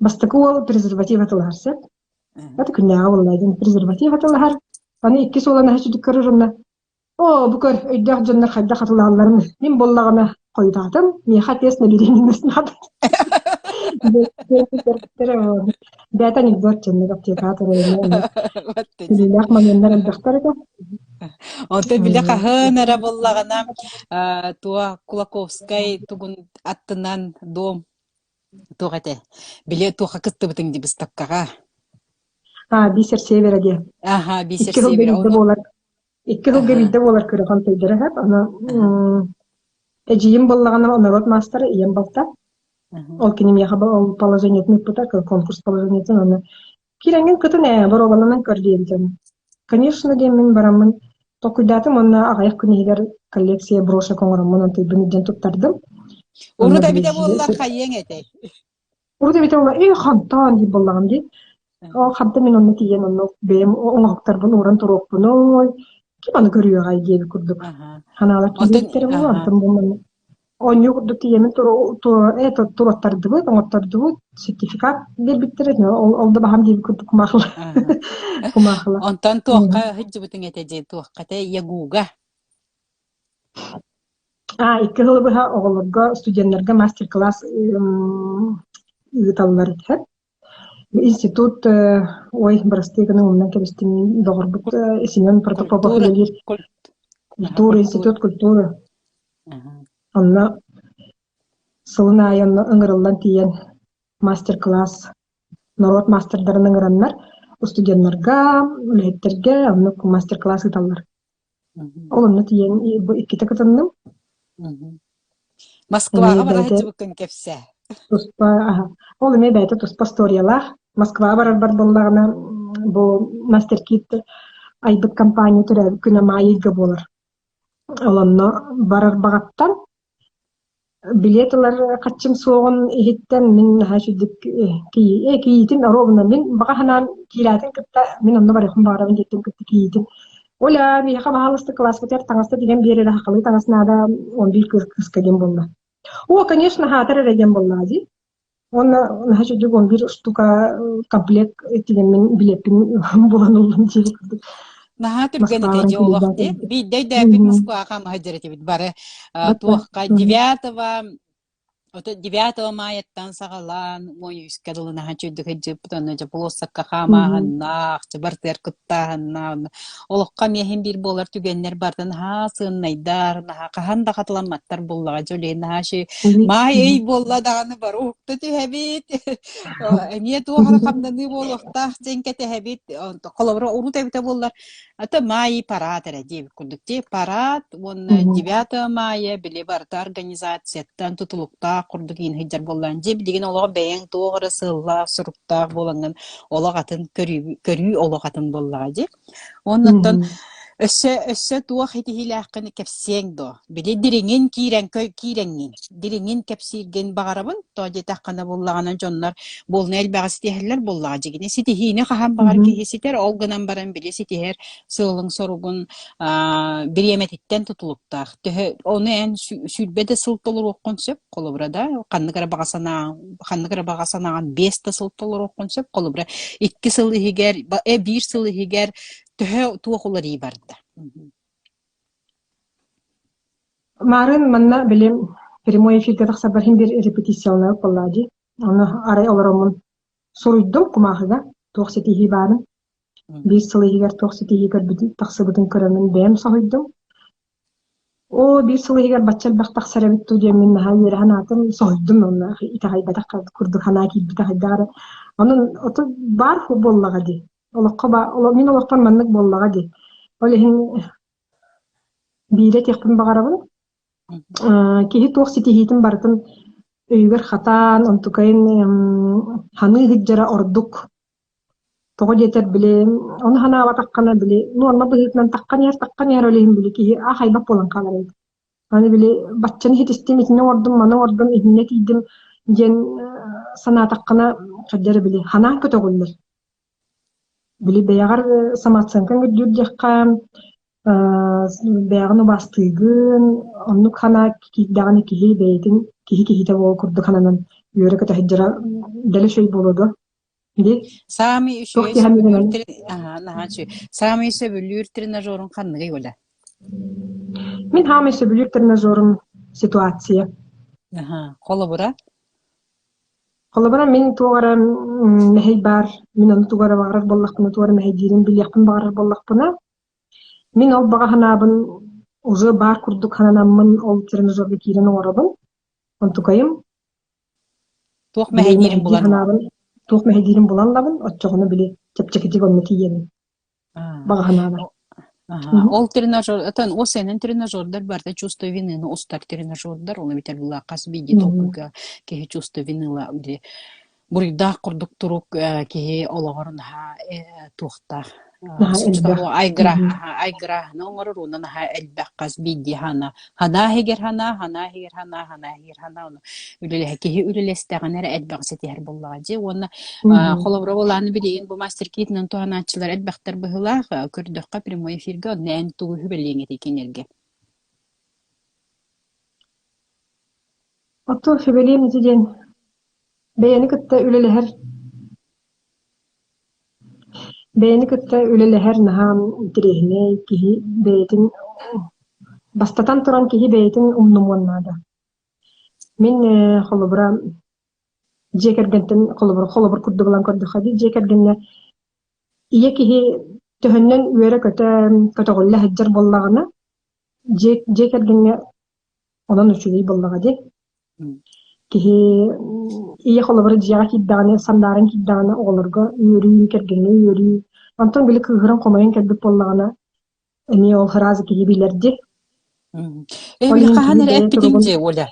Бастыку презерватив атыларсы. Аты күннәгә буллайдын презерватив атылар. Аны икки солана хачыдык көрөрүннә. О букөр өйдәк жоннар хадда хатылаларны. Мин боллагына койдадым. Мен хатес наберениемес надо. Да это анекдот, чем аптека. Лилях моментler элбахтар это. Онто биле кахынара боллагана туа Кулаковскай тугун аттынан дом тугате. Биле туха кыттыбытың дибис таккага. Бисер севера де. Аха, бисер Икки хылга север. бидде болар. Икки хылга Аха. бидде болар көрөхан тойдара хап. Ана эжиим боллагана народ мастер ием болта. Ол кинем яхаба ол положение пута конкурс положение аны. Киренген кытын боробаланан көрдүм. Конечно, де мен барамын. Токуйдатым онна агаяк күнегер коллекция брошек оңоромон онтой биниден туттардым. Уруда биде болла хайен этей. Уруда бите болла хантан дип боллаган ди. О хабда мен онны тиен онны бем оңоктарбын уран турокпун. Ой, ким аны көрүyor гай деп курдук. Ханалар киттер болон антым болман. Оню курдук тиемен туроттарды бу, оңоттарды бу сертификат бербиттер. Ол да бахам деп курдук махла. Кумахла. Онтан туакка хыджыбытың этеже туакка те ягуга. Икки хылы быха оголорго студентлерге мастер-класс ыыталлар итер. Институт ой барастыгының умнан кебистин догорбут исинен протопопов элир культура институт культуры. Анна сылына аянна ыңырылдан тиен мастер-класс народ мастердарын ыңыраннар студентлерге үлеттерге анна мастер-класс ыыталлар. Ол онны тиен икките кытынным. Москвага бара хыджыбыккын кепсе. Туспа ол эме бәйте туспа сториялар. Москва барар бар боллагына бу мастер-кит айбыт компания түрә күнә майыга булыр. Олонно барар багаттан билетлар качым соғын ихиттен мен хашидик киитин робна мен багаханан килатын кытта мен онно бар хым барабын жеттим кытта киитин. Оля би хабалысты класс битер таңаста деген бере хакылы таңасына 11 кыска дем болду. О, конечно, хатыр реген боллади. Он хашидик 11 штука комплект этиген мен билетин боланулдум деп. Наха түргені тәже олақты. Бидей дәпіт Москваға мағаджареті бит бары. Туаққа 9 маяттан сағалан, мой үскәділі наха чөйді хыджып, бұтаны жа полосаққа қамағыннақ, жабартер күттағыннақ. Олыққа мехен бір болар түгенлер бардын, ха сығыннайдар, наха қахан да қатыламаттар боллаға жөлей, наха ше май ей болла дағаны бар, ұқты түйәбет. Әне туаққа қамданы болуқтақ, жеңке түйәбет, қолабыра ұру тәбіті боллар. Это май парад деп күрдікте. Парад, он 9 мая біле барда организацияттан тұтылықта құрдық ең хиджар болған деп деген олаға бәйін тоғыры сылла сұрықтақ боланған олағатын көрі олағатын болаға деп. Оннан Өссө туа хитихиле аққыны кепсең до. Біле диреңен киреңен. Диреңен кепсирген бағарабын, то дет аққына боллағанан жонлар болны әл баға ситихерлер боллаға жегіне. Ситихине қахан бағар кейі ситер, олғынан баран біле ситихер сылың соруғын бір еметтен тұтылықтақ. Оны ән сүлбеді сылт олыр оқын сөп, қолы бұрада. Қанныгара баға санаған 5 сылт олыр оқын сөп, қолы бұра. 2 сылы хигер, 1 сылы хигер, туақулар ей барды. Марын манна білем прямой эфирге тақса бархин бір репетициялар боллади. Оны арай оларамын соруйдым кумағыға тоқсетихи барын. 5 сылы егер тоқсетихи көрбіді тақсы бұдың көрімін бәм соғыдым. О 5 сылы егер баччал бақ тақсара бітту демін наға ері ханатым соғыдым. Оны итағай бадақ күрді хана кейт бітағай дағары. Оның оты бар ху боллаға де. Мен олақтан маннық боллаға де. Олеген бейді текпін бағарабын. Кейі тоқсетихитін бартын өйгір хатан, онтукайын ханы хыджара ордук. Тоғы жетер біле, оны хана аватаққана біле. Норма бұғытынан таққан яр олеген біле кейі ахайбап болан қалар еді. Аны біле батчаны хетістем етіне ордым, маны ордым, етіне кейдім ден сана таққана қаджары біле. Хана көті қолдар. Біле бәяғар саматсанкан күрдүр жаққа бәяғыны бастығын, оннық хана кейдағаны кейі бәйтін кейі бол күрді хананан үйері көті хеджара дәлі шөй болуды. Сами үші сөбілір тренажерін қанығы өля? Мен хамы сөбілір тренажерін ситуация. Қолы бұра? Қолыбына мен туғара мәхей бар, мен оны туғара бағарар боллақпына, туғара мәхей дейрін білияқпын бағарар боллақпына. Min ol baga hanabın uzu bar kurduk hananamın ol treniyorga kiren orabın. Ontukayım. Туох Bile мэһэдиирин mehdi булан ол. hanabın tuğ mehdirin bulan labın. Otçoğunu bile çepçekiti gönmeti yenin. Аа. Baga hanabın. Ага. Ол тренажер, это о сенен тренажердар барда чувство вины, но устар тренажердар, ол битер була кас биди толкуга ке чувство вины ла уди. Бурда курдук турук ке ологорун ха тухта. Сучта бу айгра, но ngoruruna na ha elbaq kas biди hana. Hana heger hana. Үлеле ке үлелестегенер элбaq сетер буллади. Оны холовро боланы билеген бу мастер китнен туаначылар элбақтар быһыла көрдөккө прямой эфирге нән тугу хүбелеңе текенерге. Otto febeliyim nitiden beğeni kıtta üleleher naham direhine kihi beytin bastatan turan kihi beytin umnumunada. Min holobra jekergentin holobra kuddu bulan koddu khadi jekergenne iya kihi töhönnen üere köte golla hajjar bollagana jekergenne onan uçuyi bollagadi. Kihi iya holobra jiyaga kiddagane sandaran kiddagane olurga yürü kergenne yürü anton bile kıhıran komayan kebbip bollagana eni ol harazi kihi bilerdi. Bir kahanır epitince ola.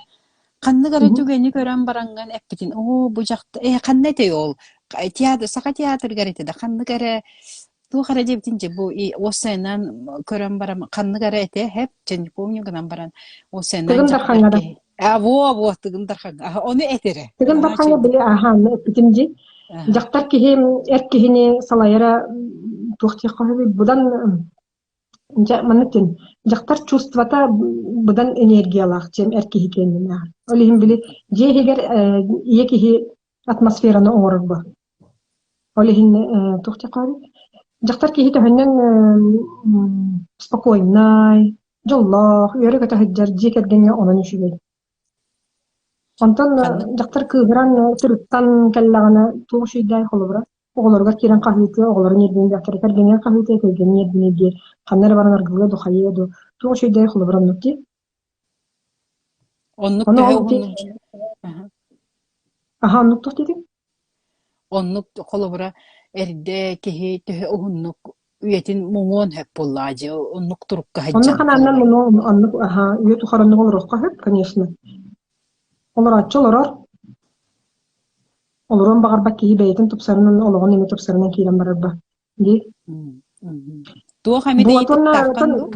Kanны gara tügeni gören barangan epitin. O bu jakta kanne te ol. Tiyatr saka tiyatr garete de kanны gara bu gara jebtince bu o senan gören baram kanны gara ete hep jen pomnyo ganan baran o senan jakta. Bu tıgındar hanga. Onu etere. Tıgındar hanga bile aha epitince jaktar kihi erkihini salayara tuhti qahabi budan манытын жактар чувствата будан энергиялах чем эркихи кеннина. Олихим били жехигер екихи атмосфераны оңоргба. Олихин тухти кары. Жактар кихи тохнен спокойный, жоллох, өрөк тахыджар жекергенге онун ишигей. Онтон жактар кыгыран түрүттан келлагана туушуйдай холобра. Oğullarga kiren kahveti, oğulların yerdiğinde aktarıklar genel kahveti, köygenin yerdiğine diye. Kanları varan argılı, duhayı, tuğu şeyde kulubran nukti. Onluk tühe onluk. Aha, onluk tuh dedik. Onluk kulubra erde kehi tühe onluk üyetin mumun hep bollacı, onluk turuk kahıccan. Onluk kanarından bunu, onluk, aha, üyet uxaranlık olur oqa hep, конечно. Olur açı olur. Olurum bağır bak ki beytin topsarının oluğun nemi topsarının kiren barar ba. Di. Tuo hamide yitakkan.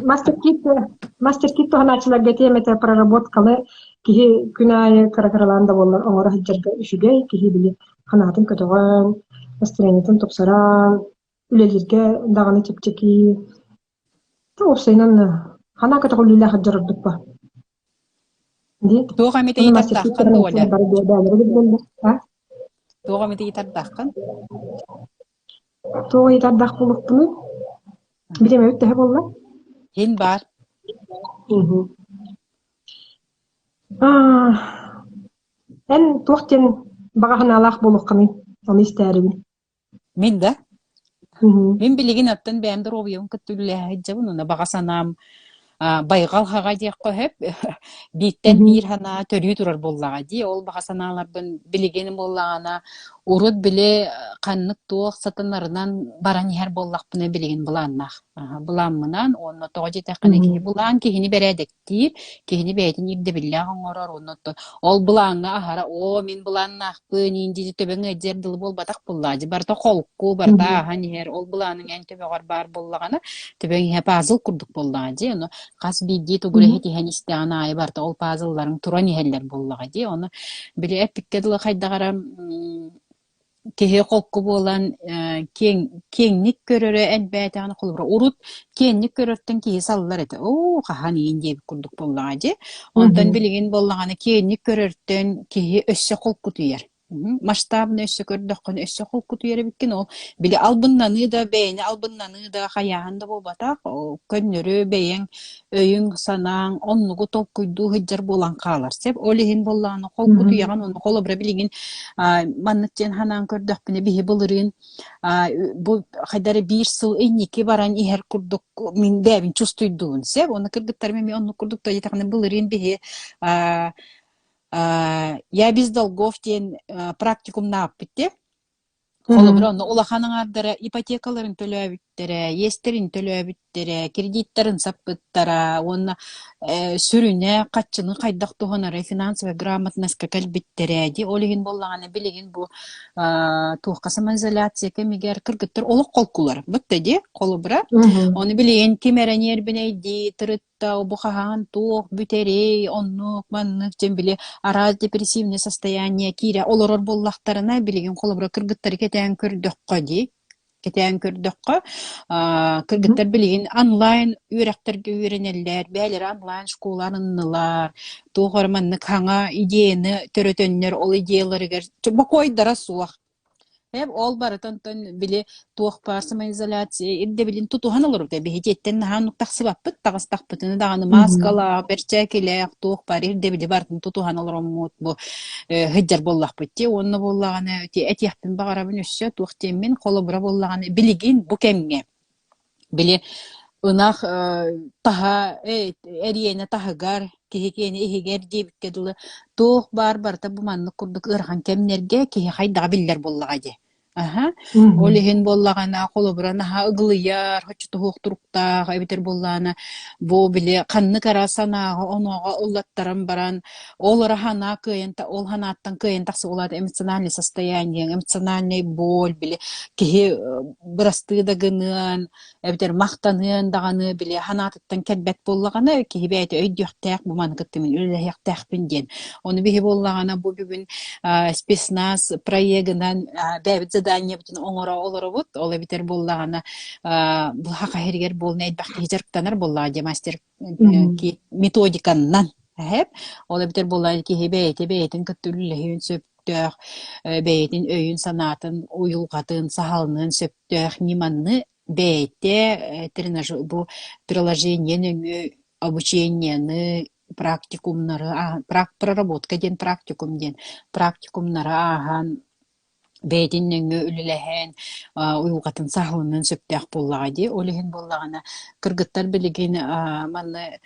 Master kit tohana açılar getiye mete prarabotkалы kihi günay karakaralanda bollar oğra hiccerga üşüge kihi bili hanatın kötüğün настроениятын topsaran ülelirge dağını çepçeki topsaynan hana kötüğü hiccerdik ba. Di. Tuo hamide yitakkan dola. Tuo hamide yitakkan. Tuo yitakkan bulup bunu. Bilemeyip de bolla. Hin bar. En tuğten bağahın alaq buluqqani. Onu isterim. Min de? Min biligin attın benim de robiyum kütülle hicabın ona bağasanam baygal haga diýip hep bitten bir hana törüy turar bollaga di ol bağasanalarbın biligeni bollagana urut bile kannyk tuğ satanlarından baran her bollaqpyny bilegen bulannak. Bulanmynan onu toğje takany ki bulan kihini beredek diýip kihini beýtin ýerde billah oňorar onu ol bulanga ahara o min bulannakpyn indi töbeňe ejerdil bolbatak bullagy barda kolku barda hani her ol bulanyň en töbegar bar bollagana töbeň hep azıl kurduk bollagy onu kas biddi to gureheti hani istana ay barda ol puzzle'laryň turany heller bollagy onu bile epikkedil haýdagaram kehe kolku bolan kenglik göröre elbäte ana kulubra urut kenglik görörten ki sallar ete o kahani indi kurduk bollagy ondan bilgin bollagany kenglik görörten ki össe kolku diýer Масштабны өссө көрдөккөн өссө холкут үйребиккен ол били албыннаны да бейни албыннаны да хаяһан да болбатак көннөрү бейең өйүң санаң оннугу толкуйду хыджар болан каалар сеп олихин болланы холкут уяган onu холобра билигин манныттен ханан көрдөкпүне биһи былырын бу хайдары бир сыл энники баран ихер курдук мин бэбин чувствуйдуун сеп оны кыргыттар мен онну курдук да жетакны былырын биһи я без долгов тен практикум нааппытте. Холобра онно улаханың ардара ипотекаларын төлөбүттере, естерин төлөбүттере, кредиттарын саппыттара, онна сүрүнө катчыны кайдак туханары финансовая грамотностька калбиттере ди олигин боллаганы билигин бу туукка самоизоляция кемигер кыргыттар олук колкулар. Бытта ди холобра. Оны билигин кимеренер бинейди тырытта бухахан туох бүтерей оннук маннык жем биле араз депрессивное состояние кире олорор боллактарына билигин холобра кыргыттар кетен көрдөккө ди кетен көрдөккө кыргыттар билигин онлайн үйрөктерге үйренелер бээлер онлайн школаларыннылар туухорманнык хаңа идеяны төрөтөннөр ол идеяларыгер бакойдара суах Hep ol baratan bile tuğ parsama izolasiya edde bilin tutuhan olur da bihitetten han taqsı bappıt taqas taqpıtını dağını maskala berçekele tuğ par edde bile bartan tutuhan olur mut bu hıccar bollaq bitti onu bollağını öte et yaxpın bağarabın üssü tuğ temmin qolu bura bollağını biligin bu kemge bile ınaq taha eriyene tahıgar kihikeni ihiger debit kedulu tuğ barta bu manlı kurduk ırhan kemnerge kihi hayda biller bollağıdı. Aha. Olihin bollagana qolobrana ha ıgılıyar, hoçtu hoqturukta, haybeter bollana bu bile qanны karasana onoga ullattaran baran olara hana kıyenta ol hanattan kıyentaqsı olad эмоциональный состояние, эмоциональный боль bile kihi bırastıda gının, haybeter maqtanın dağını bile hanattan kelbet bollagana kihi beyti öydüqtaq bu man kıttimin ülehiyaqtaq binden. Onu bihi bollagana bu bugün spesnaz proyegından bäbit задание бүтүн оңора олоробут ол битер боллагана бул хака хергер болну эдбакты хижарктанар боллага мастер методиканнан хеп ол битер боллаган ки бейтин көттүлүлөһүн сөптөх бейтин өйүн санатын уюлгатын сахалнын сөптөх ниманны бейте тренаж бу приложениенин обучениени практикумнары проработка ден практикумнары ахан бейдиннен үлелehen уйгатын сахлынын сөптөх боллагы олеген боллагана кыргыттар билигин манны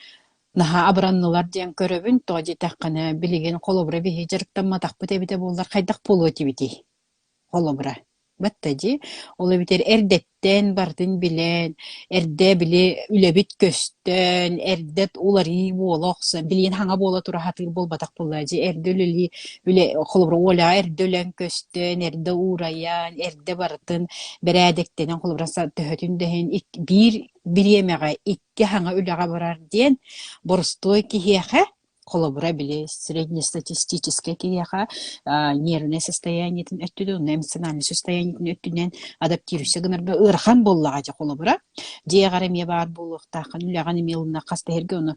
наха абраннылар ден көрөбүн тоди таккана билигин колобра бихи жарыктанма такпыт эбите боллар кайдак болуоти бити колобра баттади ол битер эрдеттен бардын билен эрде биле үлебит көстөн эрдет улари болокса билин хаңа бола тура хатыр болбатак боллажы эрдөлүли үле колобра ола эрдөлөн көстөн эрде ураян эрде бардын берәдектен колобра төһөтүн дehen bir yemeğe iki hanga үлега барар ден борстой кихеха колобра биле среднестатистическое кияха нервное состояние өттүдөн эмоциональный состояние өттүнен адаптируйся гынарда ырхан боллага же колобра же гареме бар булуктакын үлеган милна кастаерге оны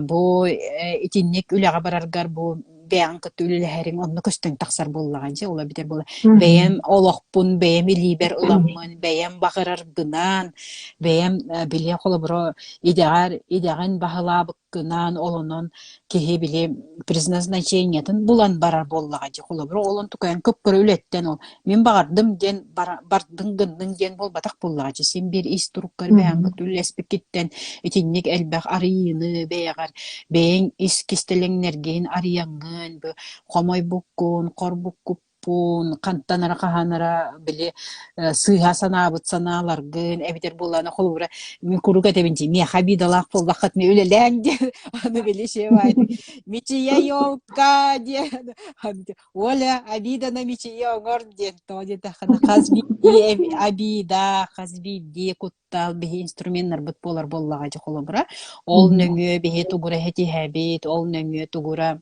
бу итиннек үлега бараргар бу бәңкы түлеләһәрин онны көстөн таксар боллаган же ола битер бола бәям олокпун бәям либер уламмын бәям багырар бынан бәям биле колобро идеган бахалабыккынан олонон кеһи биле предназначениятын булан барар боллага же колобро олон тукан көпкөр үлеттен ол мен багардым ден бардың гындың ден болбатак боллага же сен бир иструккар бәңкы түлеспекиттен итинник элбах арыйыны бәягар бәң искистеленнерген арыяңы бу комой буккун корбуккуппун кантанара каханара биле сыйга санаабыт санааларгын эбитер буллана холура мен куруга тебинчи ме хабидалак болбакат ме үлеләң аны билеше бай мичия ёлка де оля абида на мичия горден то де тахана казби абида казби де куттал бе инструменттер бут болар боллага же холура ол нөңө бе тугура хети хабит ол нөңө тугура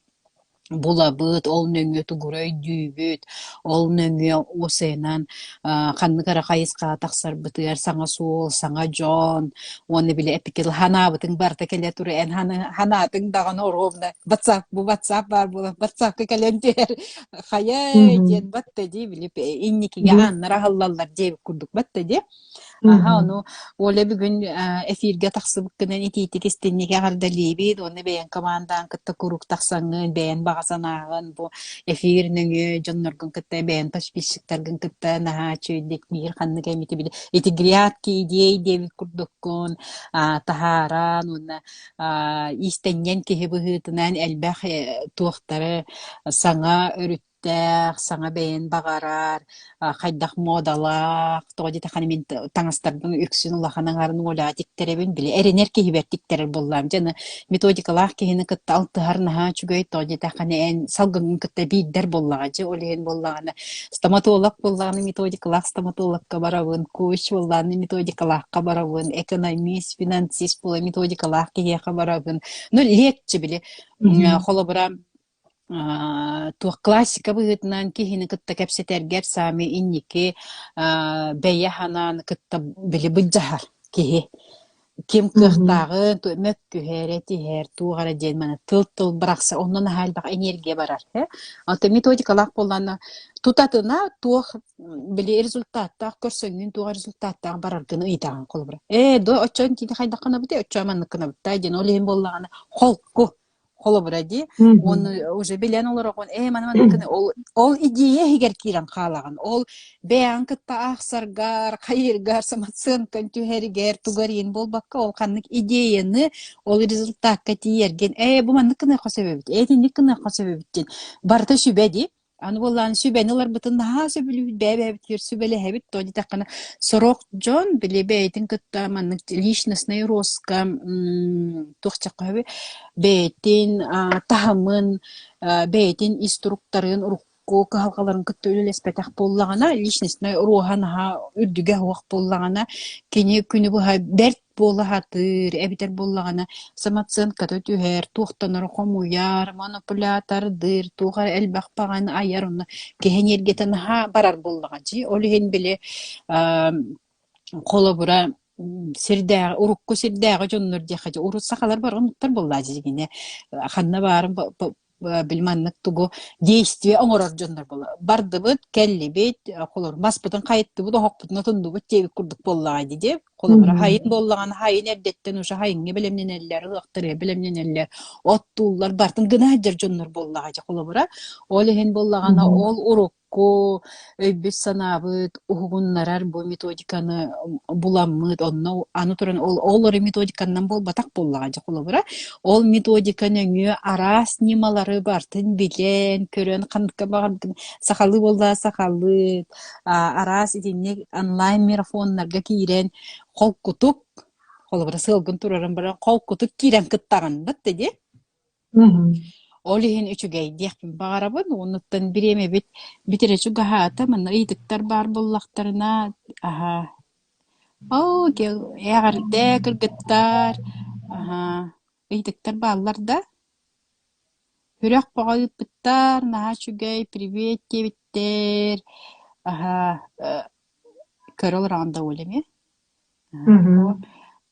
булабыт, ол нөңө тугурай дүүбүт, ол нөңө осенан канныгара кайыска таксар бытыар саңа суол, саңа жон, оны биле эпикел ханабытың барта келе туру эн ханатың даган оровна. WhatsApp бу WhatsApp бар була, WhatsApp календар хая ден батта ди биле инникиге аннара халлаллар дебик курдук батта ди. Aha, onu öyle bir gün efirge taksıbık ginen iti kestennike garda libid, onu beyen komandan kıtta kuruk taksangın, beyen bağasanağın, bu efirinin jonnargın kıtta, beyen paşpişiktargın kıtta, naha çöydek bir kanlı kemiti bile. Iti griyat ki idiyey devi kurdukkun, taharan, onu istenyen ki hıbıhıtınan elbaq tuğtarı sana örüt саңа бэйэн бағарар, хайдах модалақ, тоғады тақаны мен таңастардың үксін улаханаңарын ола тиктеребін біле, әренер кейбер тиктерер боллам. Жаны методикалақ кейіні кітті алтығарнаға чүгөй тоғады тақаны ән салғын кітті бейдер боллаға жы, олеген боллағаны стоматолог боллағаны методикалақ стоматологқа барауын, көш боллағаны методикалаққа барауын, экономист, финансист болы методикалақ кейеқа барауын. Ну, лекчі біле, холобыра тух классика быгытынан кихини кытта кепсетергер сами инники бэйя ханан кытта били быджахар кихи ким кыхтагы мөк күһәре тиһәр тугара ден мана тыл бракса оннан халбак энергия барар ата методикалак болланы тутатына тух били результатта көрсөңүн туга результатта барардыны ыйтаган колбура до очон тиди хайдакана бите очоман кына битта ден олен боллаганы холку холобради он уже билен олар он мана ол идея хигер киран халаган ол беян кытта ахсаргар хайыргар саматсын контюхергер тугарин болбакка ол каннык идеяны ол результатка тиерген бу маныкына хосебет никына хосебет барта шүбеди аны боллан сүбенилер бутун ха сөбүлү бебебитер сүбеле хебит тоди такана сорок жон билебейтин кытта маннык личностный роска тохчакабы бейтин тахамын бейтин инструкторын урукку калгаларын кытта үлелеспетак боллагана личностный руханха үрдүгө хуак боллагана кене күнү бу берт болахатыр эбитер боллагана самоценка төтүхер тухтаныр комуяр манипулятор тугар элбакпаган аярны кехенергетен ха барар боллаганчы олеген биле колобура сирдә урукку сирдәгә жоннор дихаҗы урус сакалар баргынтар боллаҗы дигене ханна барын билманнык тугу действие оңорор жоннор болла бардыбыт келлибит колор маспытын кайтты бу да хокпутна тундубут тебик курдук боллага диде колор хайын боллаган хайын эрдеттен уша хайынга белемненеллер ыктыры белемненеллер оттуулар бартын гына жер жоннор боллага жа колора олеген боллагана ол урукку өйбүс санабыт угуннарар бу методиканы буламмыт онно аны туран олор методикандан болбатак боллага жа колора ол методиканы арас нималары бартын билен көрөн кандыкка баган сакалы болда сакалы арас итинне онлайн марафоннарга кирен колкутук колбара сылгын турарын бара колкутук кирен кыттаган бат деди олиһин үчүгэй диэхпин баҕарабын онуттан биреме битеречү гаһаата манна ыйтыктар бар боллахтарына ягардэ кыргыттар ыйтыктар бааллар да хүрэх баҕайыппыттар наһа чүгэй привет тебиттер көрөл ранда олеме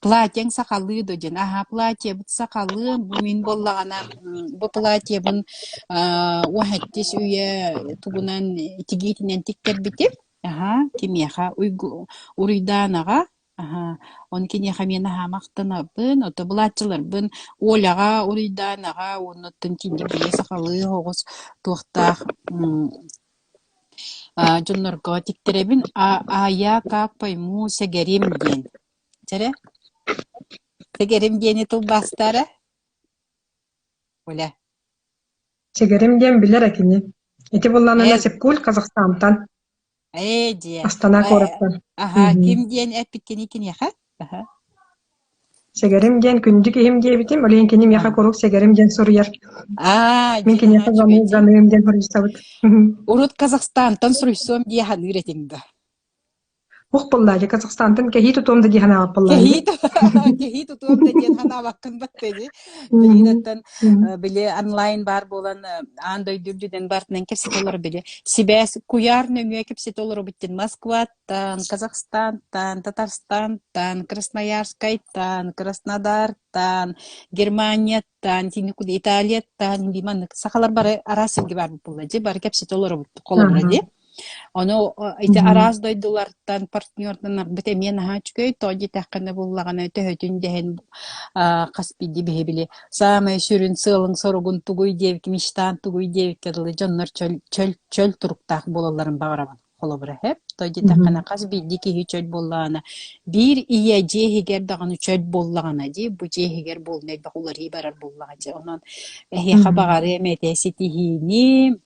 платьең сакалы доден платье бут сакалы бу мин боллагана бу платье бун уахаттис уя тугунан тигитинен тиктер битип кимияха уруйданага он кинеха мен мактанабын ото булатчыларбын оляга уруйданага онуттан кинде сакалы огус туактах жоннорго тиктеребин я как пойму сегерим ден жаре сегерим дени тулбастары оля сегерим ден билер акини эти булланы насип кул Казахстантан де Астана кораптан ким ден эпикени кинеха сегерим ден күндүк им дебитим олен киним яха корук сегерим ден соруяр мен кинеха заным ден хорисабыт урут Казахстантан суруйсом дияхан үретиңда Ух пыллаажы Казахстантын кехи тутуомда дихана пыллаажы. Кехи тутуом да диэн хана баккын баттеди. Билигинеттен биле онлайн бар болан андай дүрдүден бартынан кепсет олар биле. Сибэс куяр нөмүө кепсет олар биттен Москваттан, Казахстантан, Татарстантан, Красноярскайттан, Краснодартан, Германияттан, тинекуди Италияттан, диман сахалар бары арасылги бар буллади, бар кепсет олар колобради. Оно ите араз дойдулардан партнердан бите мен хачкой тоди такканы буллаганы төһөтүн дehen каспиди бехебиле самай сүрүн сылың сорогун тугуй девки миштан тугуй девкерлы жоннор чөл туруктак болаларын багарабан холобра хеп тоди такканы каспиди ки чөл боллана бир ие жехигер даганы чөл боллагана ди бу жехигер болмай багулар ибарар боллагачы онон хабагары метеситихини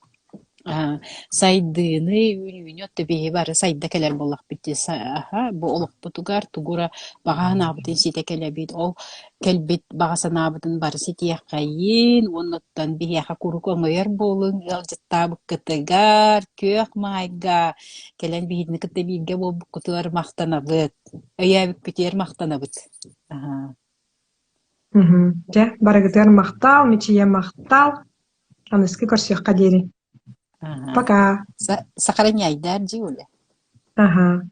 сайдыны үнөттө бии бары сайда келер боллак битти бу олук бутугар тугура багаанабытын сите келебит ол келбит багасанабытын бары ситиях кайын онноттан бияха курук оңоер болун алжыттабык кытыгар кök майга келен бийидни кытты бийге болбук кутуар мактанабыт өябик битер мактанабыт Же барагытыр мактал мичие мактал аныски көрсөк кадери. Пока. Сохраняй, да, Джуля? Ага.